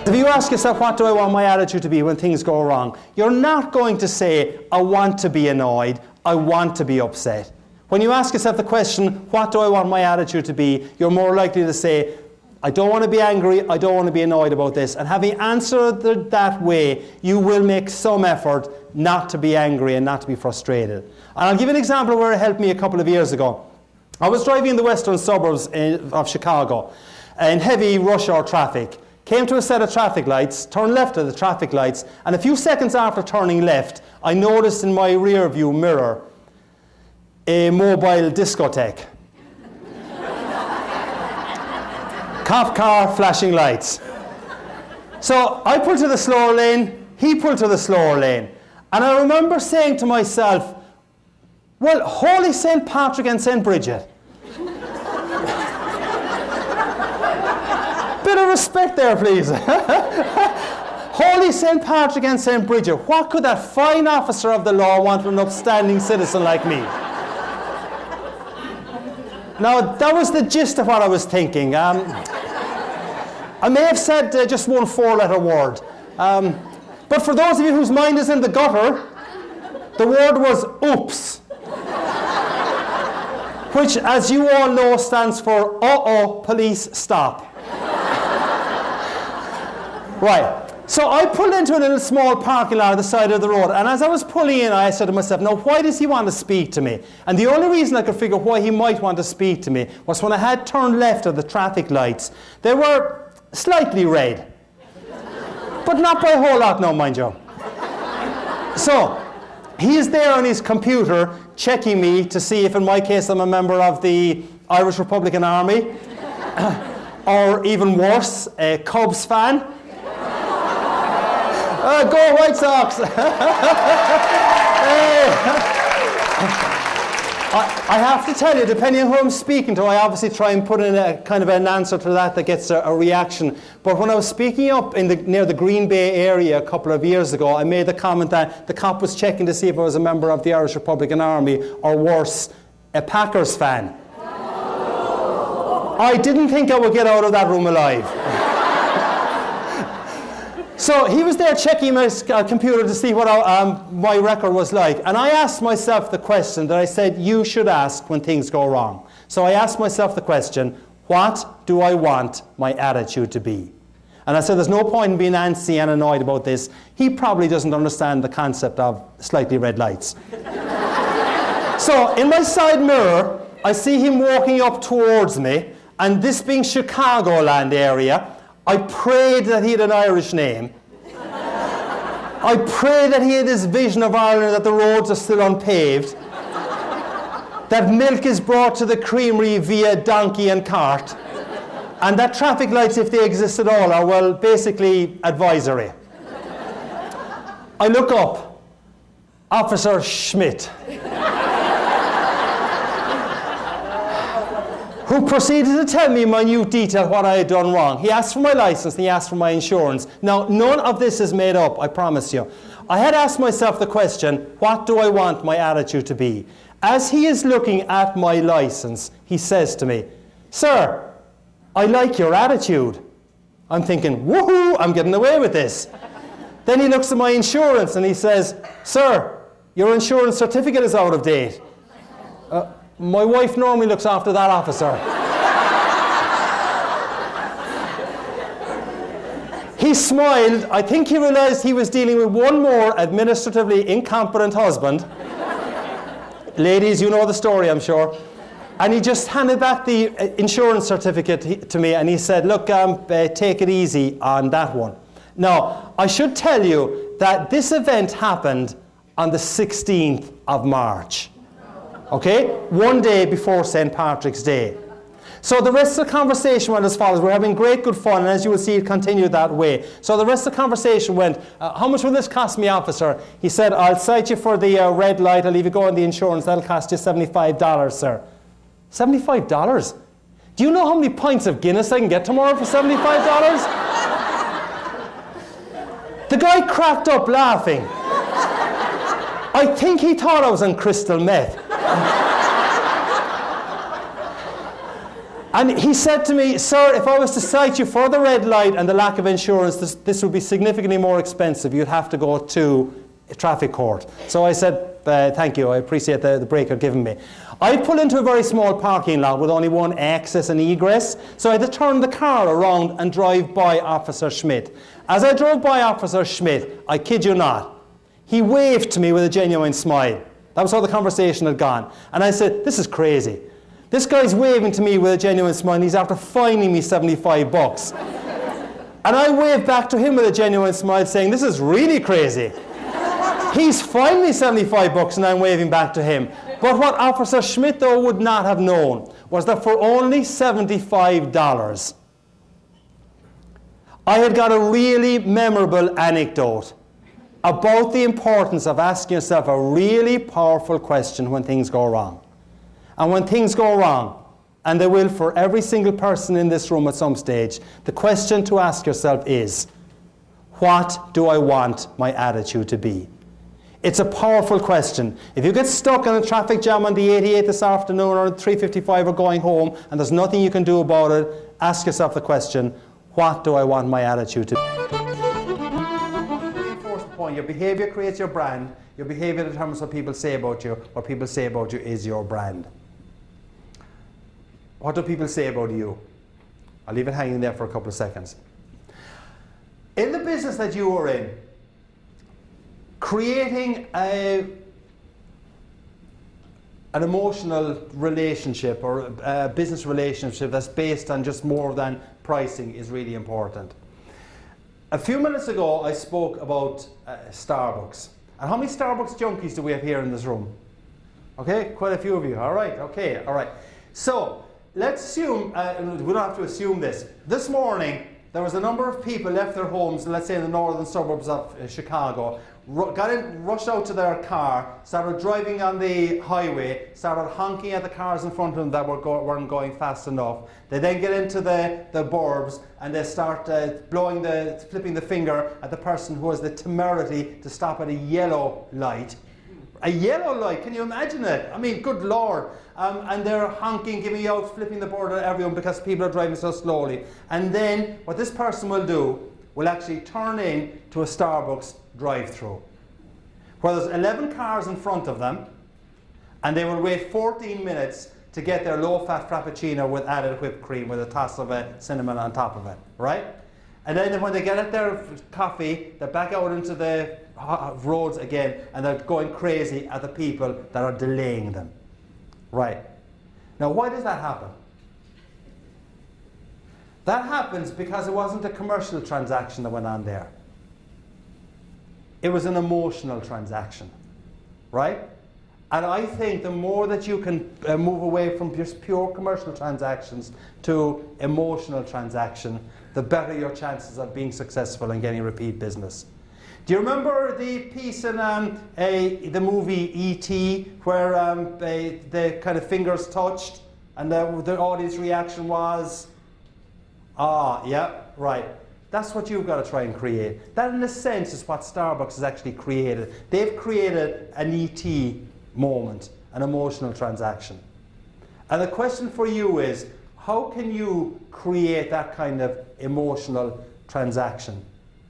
If you ask yourself, what do I want my attitude to be when things go wrong? You're not going to say, I want to be annoyed, I want to be upset. When you ask yourself the question, what do I want my attitude to be? You're more likely to say, I don't want to be angry, I don't want to be annoyed about this. And having answered it that way, you will make some effort not to be angry and not to be frustrated. And I'll give you an example where it helped me a couple of years ago. I was driving in the western suburbs of Chicago in heavy rush hour traffic. Came to a set of traffic lights, turned left at the traffic lights, and a few seconds after turning left, I noticed in my rear view mirror a mobile discotheque. Cop car, flashing lights. So I pulled to the slower lane, he pulled to the slower lane. And I remember saying to myself, well, Holy St. Patrick and St. Bridget. Bit of respect there, please. Holy St. Patrick and St. Bridget, what could that fine officer of the law want from an upstanding citizen like me? Now, that was the gist of what I was thinking. I may have said just one four-letter word. But for those of you whose mind is in the gutter, the word was oops. Which, as you all know, stands for uh-oh, police, stop. Right, so I pulled into a little small parking lot at the side of the road, and as I was pulling in, I said to myself, now why does he want to speak to me? And the only reason I could figure why he might want to speak to me was when I had turned left at the traffic lights. They were slightly red, but not by a whole lot now, mind you. So, he is there on his computer checking me to see if, in my case, I'm a member of the Irish Republican Army, or even worse, a Cubs fan. Go White Sox! I have to tell you, depending on who I'm speaking to, I obviously try and put in a kind of an answer to that gets a reaction. But when I was speaking up near the Green Bay area a couple of years ago, I made the comment that the cop was checking to see if I was a member of the Irish Republican Army, or worse, a Packers fan. I didn't think I would get out of that room alive. So he was there checking my computer to see what my record was like. And I asked myself the question that I said you should ask when things go wrong. So I asked myself the question, what do I want my attitude to be? And I said there's no point in being antsy and annoyed about this. He probably doesn't understand the concept of slightly red lights. So in my side mirror, I see him walking up towards me. And this being Chicagoland area, I prayed that he had an Irish name. I prayed that he had this vision of Ireland, that the roads are still unpaved, that milk is brought to the creamery via donkey and cart, and that traffic lights, if they exist at all, are, well, basically advisory. I look up. Officer Schmidt, who proceeded to tell me in minute detail what I had done wrong. He asked for my license and he asked for my insurance. Now, none of this is made up, I promise you. I had asked myself the question, what do I want my attitude to be? As he is looking at my license, he says to me, sir, I like your attitude. I'm thinking, woohoo, I'm getting away with this. Then he looks at my insurance and he says, sir, your insurance certificate is out of date. My wife normally looks after that, officer. He smiled. I think he realized he was dealing with one more administratively incompetent husband. Ladies, you know the story, I'm sure. And he just handed back the insurance certificate to me and he said, look, take it easy on that one. Now, I should tell you that this event happened on the 16th of March. Okay? One day before St. Patrick's Day. So the rest of the conversation went as follows. We're having great good fun, and as you will see, it continued that way. So the rest of the conversation went, how much will this cost me, officer? He said, I'll cite you for the red light. I'll leave you go on the insurance. That'll cost you $75, sir. $75? Do you know how many pints of Guinness I can get tomorrow for $75? The guy cracked up laughing. I think he thought I was on crystal meth. And he said to me, sir, if I was to cite you for the red light and the lack of insurance, this would be significantly more expensive. You'd have to go to a traffic court. So I said, thank you, I appreciate the break you're giving me. I pulled into a very small parking lot with only one access and egress, so I had to turn the car around and drive by Officer Schmidt. As I drove by Officer Schmidt, I kid you not, he waved to me with a genuine smile. That was how the conversation had gone. And I said, this is crazy. This guy's waving to me with a genuine smile and he's after fining me 75 bucks. And I waved back to him with a genuine smile saying, this is really crazy. He's fined me 75 bucks and I'm waving back to him. But what Officer Schmidt though would not have known was that for only $75, I had got a really memorable anecdote about the importance of asking yourself a really powerful question when things go wrong. And when things go wrong, and they will for every single person in this room at some stage, the question to ask yourself is, what do I want my attitude to be? It's a powerful question. If you get stuck in a traffic jam on the 88 this afternoon or 3:55 or going home, and there's nothing you can do about it, ask yourself the question, what do I want my attitude to be? Reinforce the point. Your behavior creates your brand. Your behavior determines what people say about you. What people say about you is your brand. What do people say about you? I'll leave it hanging there for a couple of seconds. In the business that you are in, creating an emotional relationship or a business relationship that's based on just more than pricing is really important. A few minutes ago, I spoke about Starbucks. And how many Starbucks junkies do we have here in this room? Okay, quite a few of you. All right, okay, all right. So, let's assume, we don't have to assume this. This morning, there was a number of people left their homes, let's say in the northern suburbs of Chicago, rushed out to their car, started driving on the highway, started honking at the cars in front of them that weren't going fast enough. They then get into the burbs and they start flipping the finger at the person who has the temerity to stop at a yellow light. A yellow light, can you imagine it? I mean, good Lord. And they're honking, giving out, flipping the board at everyone because people are driving so slowly. And then what this person will do will actually turn in to a Starbucks drive-through, where there's 11 cars in front of them, and they will wait 14 minutes to get their low-fat frappuccino with added whipped cream with a toss of cinnamon on top of it, right? And then when they get at their coffee, they're back out into the roads again, and they're going crazy at the people that are delaying them, right? Now, why does that happen? That happens because it wasn't a commercial transaction that went on there. It was an emotional transaction, right? And I think the more that you can move away from just pure commercial transactions to emotional transaction, the better your chances of being successful and getting repeat business. Do you remember the piece in the movie E.T. where the kind of fingers touched and the audience reaction was, ah, yeah, right. That's what you've got to try and create. That, in a sense, is what Starbucks has actually created. They've created an E.T. moment, an emotional transaction. And the question for you is, how can you create that kind of emotional transaction?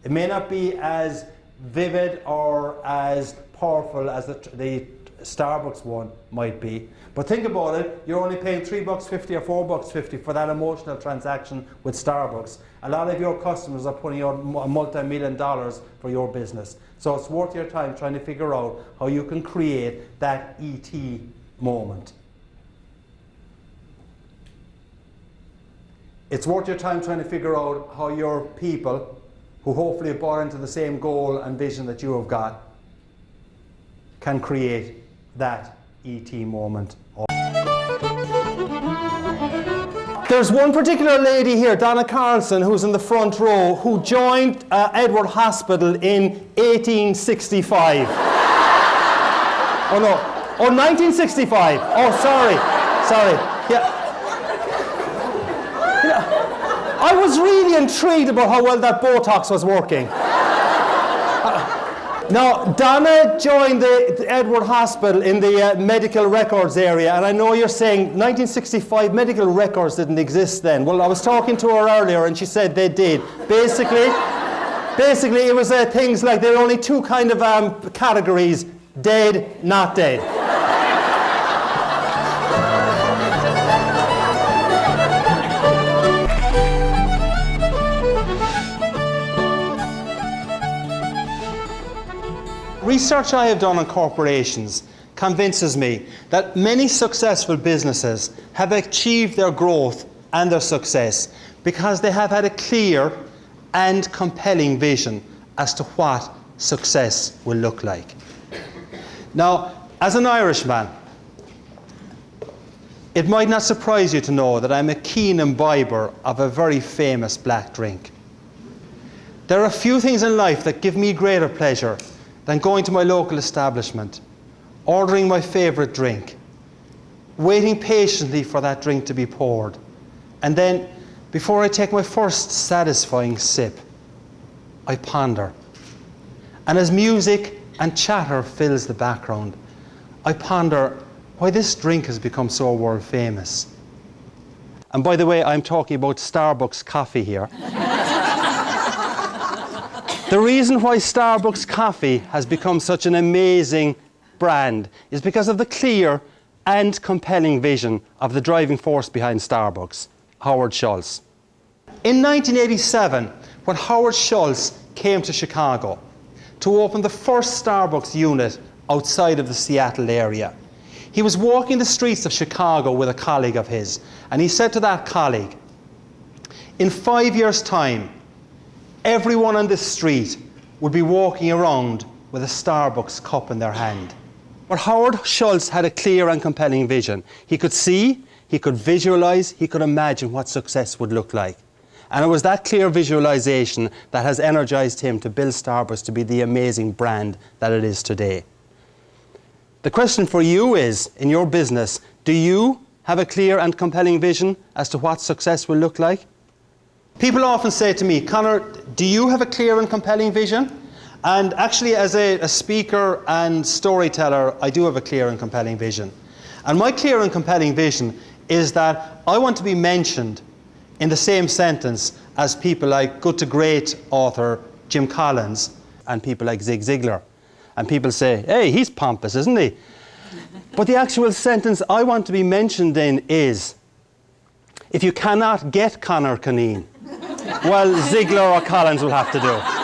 It may not be as vivid or as powerful as the Starbucks one might be, but think about it, you're only paying $3.50 or $4.50 for that emotional transaction with Starbucks. A lot of your customers are putting out multi-million dollars for your business. So it's worth your time trying to figure out how you can create that E.T. moment. It's worth your time trying to figure out how your people, who hopefully have bought into the same goal and vision that you have got, can create that E.T. moment. There's one particular lady here, Donna Carlson, who's in the front row, who joined Edward Hospital in 1865. Oh no, 1965. Oh, sorry. Yeah. I was really intrigued about how well that Botox was working. Now, Donna joined the Edward Hospital in the medical records area, and I know you're saying 1965 medical records didn't exist then. Well, I was talking to her earlier, and she said they did. Basically, it was things like there are only two kind of categories: dead, not dead. Research I have done on corporations convinces me that many successful businesses have achieved their growth and their success because they have had a clear and compelling vision as to what success will look like. Now, as an Irishman, it might not surprise you to know that I'm a keen imbiber of a very famous black drink. There are a few things in life that give me greater pleasure than going to my local establishment, ordering my favourite drink, waiting patiently for that drink to be poured, and then, before I take my first satisfying sip, I ponder. And as music and chatter fills the background, I ponder why this drink has become so world famous. And by the way, I'm talking about Starbucks coffee here. The reason why Starbucks coffee has become such an amazing brand is because of the clear and compelling vision of the driving force behind Starbucks, Howard Schultz. In 1987, when Howard Schultz came to Chicago to open the first Starbucks unit outside of the Seattle area, he was walking the streets of Chicago with a colleague of his, and he said to that colleague, "In 5 years' time, everyone on this street would be walking around with a Starbucks cup in their hand." But Howard Schultz had a clear and compelling vision. He could see, he could visualize, he could imagine what success would look like. And it was that clear visualization that has energized him to build Starbucks to be the amazing brand that it is today. The question for you is, in your business, do you have a clear and compelling vision as to what success will look like? People often say to me, "Conor, do you have a clear and compelling vision?" And actually, as a speaker and storyteller, I do have a clear and compelling vision. And my clear and compelling vision is that I want to be mentioned in the same sentence as people like good to great author Jim Collins and people like Zig Ziglar. And people say, "Hey, he's pompous, isn't he?" But the actual sentence I want to be mentioned in is, "If you cannot get Conor Cunneen, well, Ziglar or Collins will have to do."